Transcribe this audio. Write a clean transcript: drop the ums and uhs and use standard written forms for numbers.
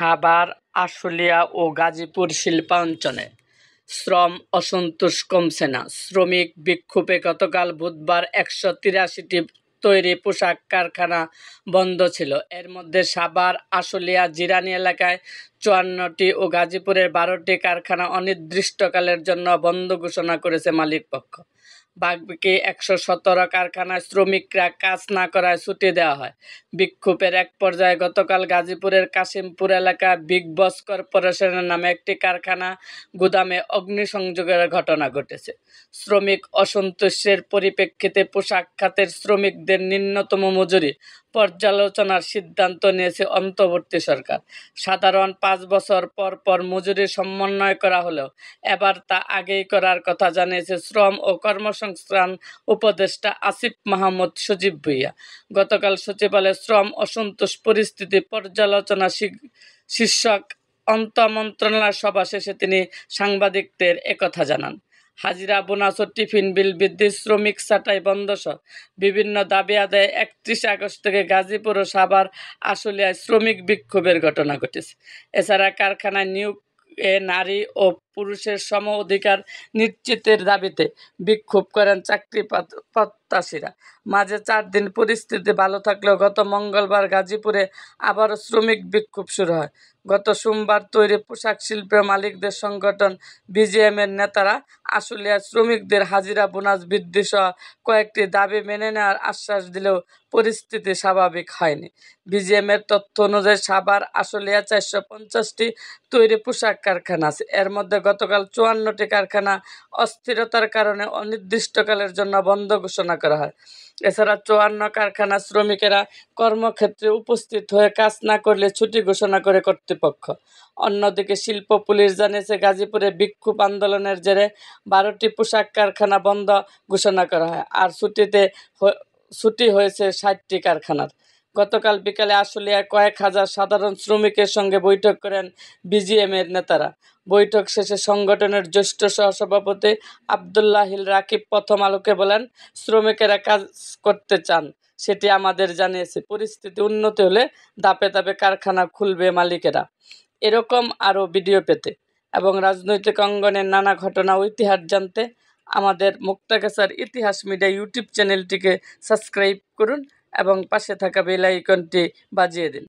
সাভার, আশুলিয়া ও গাজীপুর শিল্পাঞ্চলে শ্রম অসন্তোষ কমছে না। শ্রমিক বিক্ষোভে গতকাল বুধবার ১৮৩টি তৈরি পোশাক কারখানা বন্ধ ছিল। এর মধ্যে সাভার, আশুলিয়া, জিরানী এলাকায় ৫৪টি ও গাজীপুরের ১২টি কারখানা অনির্দিষ্টকালের জন্য বন্ধ ঘোষণা করেছে মালিকপক্ষ। বাকি ১১৭ কারখানায় শ্রমিকরা কাজ না করায় ছুটি দেওয়া হয়। বিক্ষোভের এক পর্যায়ে গতকাল গাজীপুরের কাশিমপুর এলাকা বিগ বস কর্পোরেশনের নামে একটি কারখানা গুদামে অগ্নিসংযোগের ঘটনা ঘটেছে। শ্রমিক অসন্তোষের পরিপ্রেক্ষিতে পোশাক খাতের শ্রমিকদের ন্যূনতম মজুরি পর্যালোচনার সিদ্ধান্ত নিয়েছে অন্তর্বর্তী সরকার। সাধারণ ৫ বছর পর পর মজুরি সমন্বয় করা হলেও এবার তা আগেই করার কথা জানিয়েছে শ্রম ও কর্মসংস্থান উপদেষ্টা আসিফ মাহমুদ সজীব ভুঁইয়া। গতকাল সচিবালয়ে শ্রম অসন্তোষ পরিস্থিতি পর্যালোচনা শীর্ষক আন্তঃমন্ত্রণালয় সভা শেষে তিনি সাংবাদিকদের একথা জানান। হাজিরা, বোনাস ও টিফিন বিল বৃদ্ধি, শ্রমিক ছাঁটাই বন্ধসহ বিভিন্ন দাবি আদায়ে ৩১ আগস্ট থেকে গাজীপুর ও সাভার, আশুলিয়ায় শ্রমিক বিক্ষোভের ঘটনা ঘটেছে। এছাড়া কারখানায় নিয়োগে নারী ও পুরুষের সম অধিকার নিশ্চিতের দাবিতে বিক্ষোভ করেন চাকরি প্রত্যাশীরা। মাঝে ৪ দিন পরিস্থিতি ভালো থাকলেও গত মঙ্গলবার গাজীপুরে আবারও শ্রমিক বিক্ষোভ শুরু হয়। গত সোমবার তৈরি পোশাক শিল্পের মালিকদের সংগঠন বিজিএমের নেতারা আশুলিয়ায় শ্রমিকদের হাজিরা, বোনাস বৃদ্ধিসহ কয়েকটি দাবি মেনে নেওয়ার আশ্বাস দিলেও পরিস্থিতি স্বাভাবিক হয়নি। বিজিএমের তথ্য অনুযায়ী সাভার, আশুলিয়া ৪৫০টি তৈরি পোশাক কারখানা আছে। এর মধ্যে গতকাল ৫৪টি কারখানা অস্থিরতার কারণে অনির্দিষ্টকালের জন্য বন্ধ ঘোষণা করা হয়। এছাড়া ৫৪ কারখানা শ্রমিকেরা কর্মক্ষেত্রে উপস্থিত হয়ে কাজ না করলে ছুটি ঘোষণা করে কর্তৃপক্ষ। অন্যদিকে শিল্প পুলিশ জানিয়েছে, গাজীপুরে বিক্ষোভ আন্দোলনের জেরে ১২টি পোশাক কারখানা বন্ধ ঘোষণা করা হয়, আর ছুটি হয়েছে ৬০টি কারখানার। গতকাল বিকালে আশুলিয়ায় কয়েক হাজার সাধারণ শ্রমিকের সঙ্গে বৈঠক করেন বিজিএমের নেতারা। বৈঠক শেষে সংগঠনের জ্যেষ্ঠ সহসভাপতি আবদুল্লাহিল রাকিব প্রথম আলোকে বলেন, শ্রমিকেরা কাজ করতে চান, সেটি আমাদের জানিয়েছে। পরিস্থিতি উন্নতি হলে ধাপে ধাপে কারখানা খুলবে মালিকেরা। এরকম আরও ভিডিও পেতে এবং রাজনৈতিক অঙ্গনের নানা ঘটনা ও ইতিহাস জানতে আমাদের মুক্তাগাছার ইতিহাস মিডিয়া ইউটিউব চ্যানেলটিকে সাবস্ক্রাইব করুন এবং পাশে থাকা বেল আইকনটি বাজিয়ে দিন।